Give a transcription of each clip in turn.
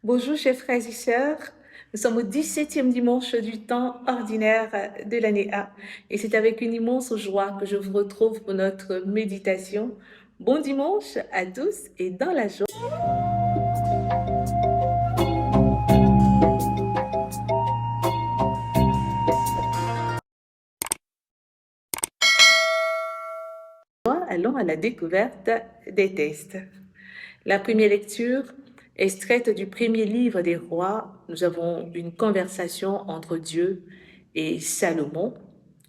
Bonjour, chers frères et sœurs. Nous sommes au 17e dimanche du temps ordinaire de l'année A et c'est avec une immense joie que je vous retrouve pour notre méditation. Bon dimanche à tous et dans la joie allons à la découverte des textes. La première lecture, extraite du premier livre des rois, nous avons une conversation entre Dieu et Salomon.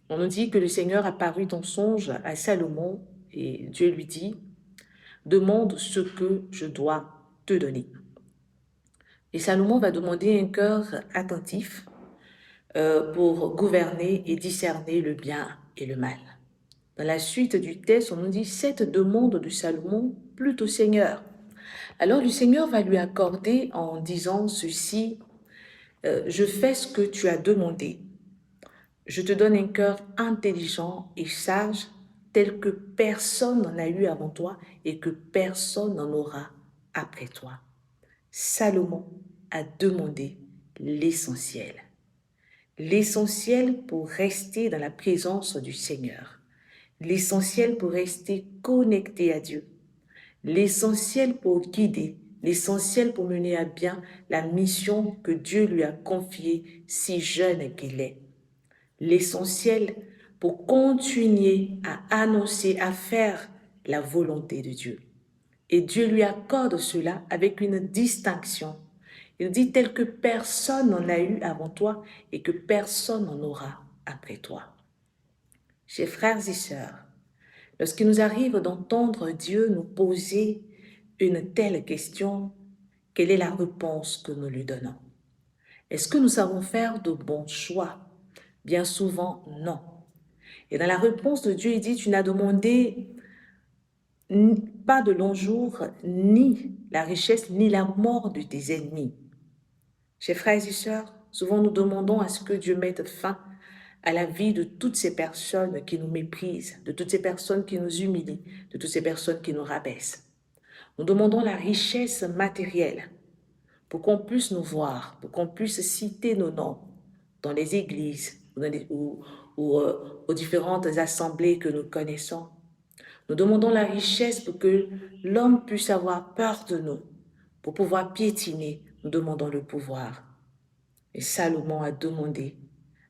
On nous dit que le Seigneur apparut en songe à Salomon et Dieu lui dit, demande ce que je dois te donner. Et Salomon va demander un cœur attentif pour gouverner et discerner le bien et le mal. Dans la suite du texte, on nous dit cette demande de Salomon plut au Seigneur. Alors le Seigneur va lui accorder en disant ceci, je fais ce que tu as demandé. Je te donne un cœur intelligent et sage tel que personne n'en a eu avant toi et que personne n'en aura après toi. Salomon a demandé l'essentiel. L'essentiel pour rester dans la présence du Seigneur. L'essentiel pour rester connecté à Dieu. L'essentiel pour guider. L'essentiel pour mener à bien la mission que Dieu lui a confiée si jeune qu'il est. L'essentiel pour continuer à annoncer, à faire la volonté de Dieu. Et Dieu lui accorde cela avec une distinction. Il dit tel que personne n'en a eu avant toi et que personne n'en aura après toi. Chers frères et sœurs, lorsqu'il nous arrive d'entendre Dieu nous poser une telle question, quelle est la réponse que nous lui donnons? Est-ce que nous savons faire de bons choix? Bien souvent, non. Et dans la réponse de Dieu, il dit, tu n'as demandé pas de longs jours, ni la richesse, ni la mort de tes ennemis. Chers frères et sœurs, souvent nous demandons à ce que Dieu mette fin à la vie de toutes ces personnes qui nous méprisent, de toutes ces personnes qui nous humilient, de toutes ces personnes qui nous rabaissent. Nous demandons la richesse matérielle pour qu'on puisse nous voir, pour qu'on puisse citer nos noms dans les églises ou aux différentes assemblées que nous connaissons. Nous demandons la richesse pour que l'homme puisse avoir peur de nous, pour pouvoir piétiner. Nous demandons le pouvoir. Et Salomon a demandé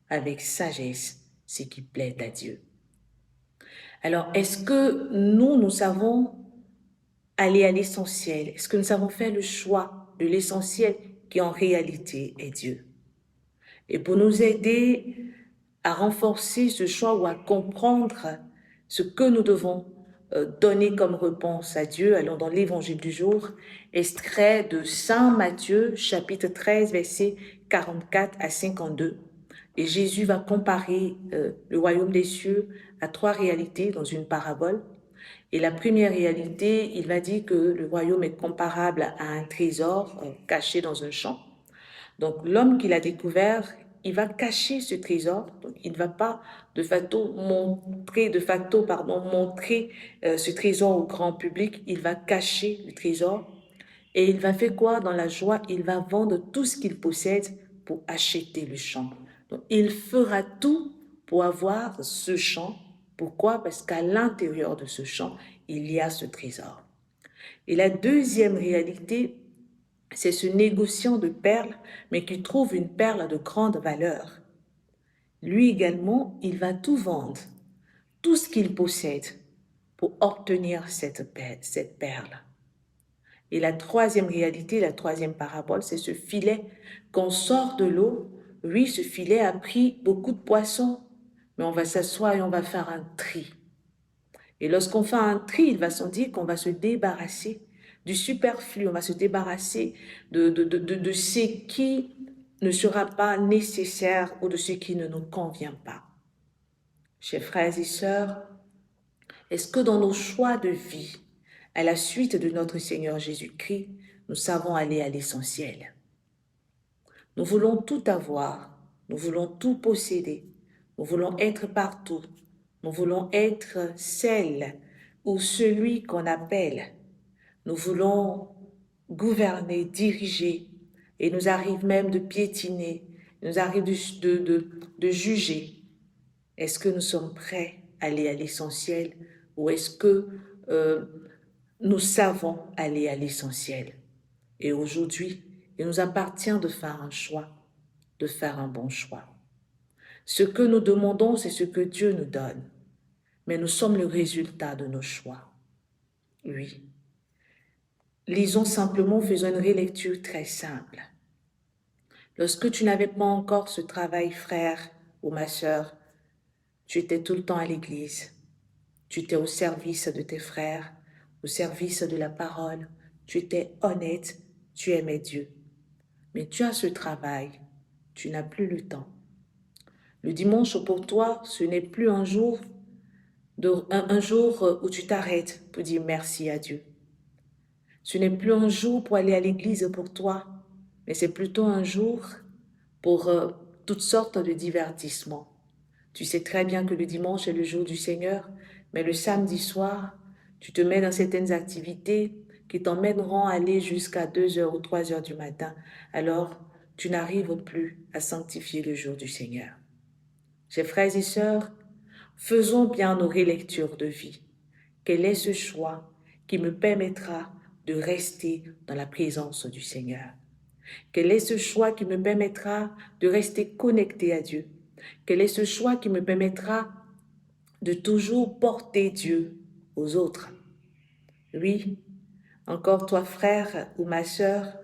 avec sagesse ce qui plaît à Dieu. Alors, est-ce que nous savons aller à l'essentiel? Est-ce que nous avons fait le choix de l'essentiel qui en réalité est Dieu? Et pour nous aider à renforcer ce choix ou à comprendre ce que nous devons donner comme réponse à Dieu, allons dans l'évangile du jour, extrait de Saint Matthieu, chapitre 13, versets 44 à 52. Et Jésus va comparer le royaume des cieux à trois réalités dans une parabole. Et la première réalité, il va dire que le royaume est comparable à un trésor caché dans un champ. Donc l'homme qui l'a découvert, il va cacher ce trésor. Donc, il ne va pas de facto montrer ce trésor au grand public. Il va cacher le trésor. Et il va faire quoi dans la joie? Il va vendre tout ce qu'il possède pour acheter le champ. Donc, il fera tout pour avoir ce champ. Pourquoi? Parce qu'à l'intérieur de ce champ, il y a ce trésor. Et la deuxième réalité, c'est ce négociant de perles, mais qui trouve une perle de grande valeur. Lui également, il va tout vendre, tout ce qu'il possède, pour obtenir cette perle. Et la troisième réalité, la troisième parabole, c'est ce filet qu'on sort de l'eau. Oui, ce filet a pris beaucoup de poissons, mais on va s'asseoir et on va faire un tri. Et lorsqu'on fait un tri, il va s'en dire qu'on va se débarrasser du superflu, on va se débarrasser de ce qui ne sera pas nécessaire ou de ce qui ne nous convient pas. Chers frères et sœurs, est-ce que dans nos choix de vie, à la suite de notre Seigneur Jésus-Christ, nous savons aller à l'essentiel? Nous voulons tout avoir, nous voulons tout posséder, nous voulons être partout, nous voulons être celle ou celui qu'on appelle. Nous voulons gouverner, diriger, Et il nous arrive même de piétiner, il nous arrive de juger. Est-ce que nous sommes prêts à aller à l'essentiel ou est-ce que euh, nous savons aller à l'essentiel? Et aujourd'hui, il nous appartient de faire un choix, de faire un bon choix. Ce que nous demandons, c'est ce que Dieu nous donne, mais nous sommes le résultat de nos choix. Oui. Lisons simplement, faisons une relecture très simple. Lorsque tu n'avais pas encore ce travail, frère ou ma sœur, tu étais tout le temps à l'église. Tu étais au service de tes frères, au service de la parole. Tu étais honnête, tu aimais Dieu. Mais tu as ce travail, tu n'as plus le temps. Le dimanche pour toi, ce n'est plus un jour où tu t'arrêtes pour dire merci à Dieu. Ce n'est plus un jour pour aller à l'église pour toi, mais c'est plutôt un jour pour toutes sortes de divertissements. Tu sais très bien que le dimanche est le jour du Seigneur, mais le samedi soir, tu te mets dans certaines activités qui t'emmèneront à aller jusqu'à 2h ou 3h du matin. Alors, tu n'arrives plus à sanctifier le jour du Seigneur. Chers frères et sœurs, faisons bien nos relectures de vie. Quel est ce choix qui me permettra de rester dans la présence du Seigneur? Quel est ce choix qui me permettra de rester connecté à Dieu? Quel est ce choix qui me permettra de toujours porter Dieu aux autres? Oui, encore toi, frère ou ma sœur,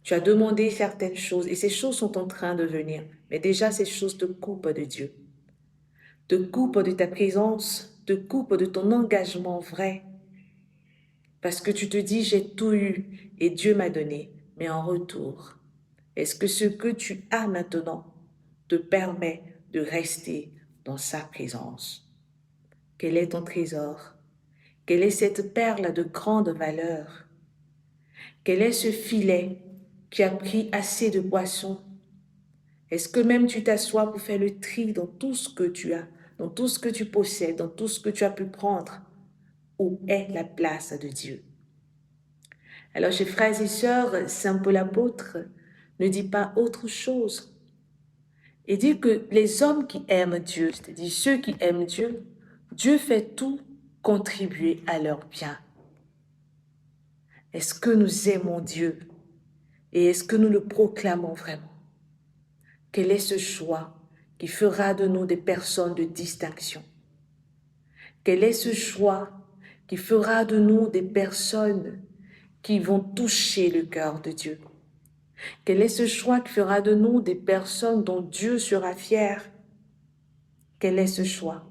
tu as demandé certaines choses et ces choses sont en train de venir. Mais déjà, ces choses te coupent de Dieu, te coupent de ta présence, te coupent de ton engagement vrai. Parce que tu te dis, j'ai tout eu et Dieu m'a donné. Mais en retour, est-ce que ce que tu as maintenant te permet de rester dans sa présence? Quel est ton trésor? Quelle est cette perle de grande valeur? Quel est ce filet qui a pris assez de poissons? Est-ce que même tu t'assois pour faire le tri dans tout ce que tu as, dans tout ce que tu possèdes, dans tout ce que tu as pu prendre? Où est la place de Dieu? Alors, chers frères et sœurs, Saint Paul apôtre ne dit pas autre chose. Il dit que les hommes qui aiment Dieu, c'est-à-dire ceux qui aiment Dieu, Dieu fait tout contribuer à leur bien. Est-ce que nous aimons Dieu et est-ce que nous le proclamons vraiment? Quel est ce choix qui fera de nous des personnes de distinction? Quel est ce choix qui fera de nous des personnes qui vont toucher le cœur de Dieu? Quel est ce choix qui fera de nous des personnes dont Dieu sera fier? Quel est ce choix?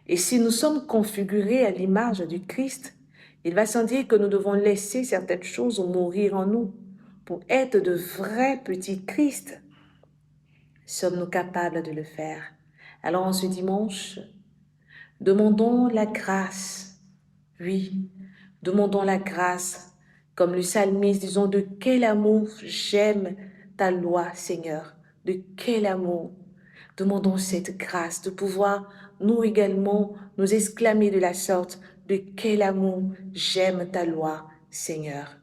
Et si nous sommes configurés à l'image du Christ, il va sans dire que nous devons laisser certaines choses mourir en nous pour être de vrais petits Christ. Sommes-nous capables de le faire? Alors en ce dimanche, demandons la grâce. Oui, demandons la grâce. Comme le psalmiste, disons, de quel amour j'aime ta loi, Seigneur. De quel amour. Demandons cette grâce de pouvoir, nous également, nous exclamer de la sorte, de quel amour j'aime ta loi, Seigneur.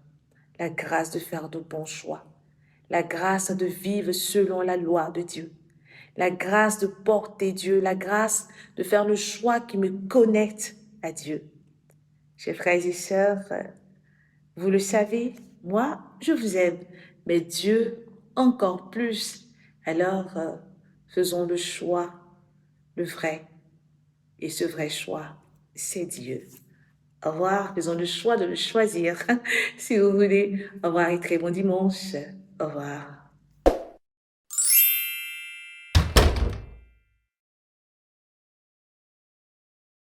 La grâce de faire de bons choix. La grâce de vivre selon la loi de Dieu. La grâce de porter Dieu. La grâce de faire le choix qui me connecte à Dieu. Chers frères et sœurs, vous le savez, moi, je vous aime, mais Dieu encore plus. Alors, faisons le choix, le vrai. Et ce vrai choix, c'est Dieu. Au revoir, faisons le choix de le choisir. Si vous voulez, au revoir et très bon dimanche. Au revoir.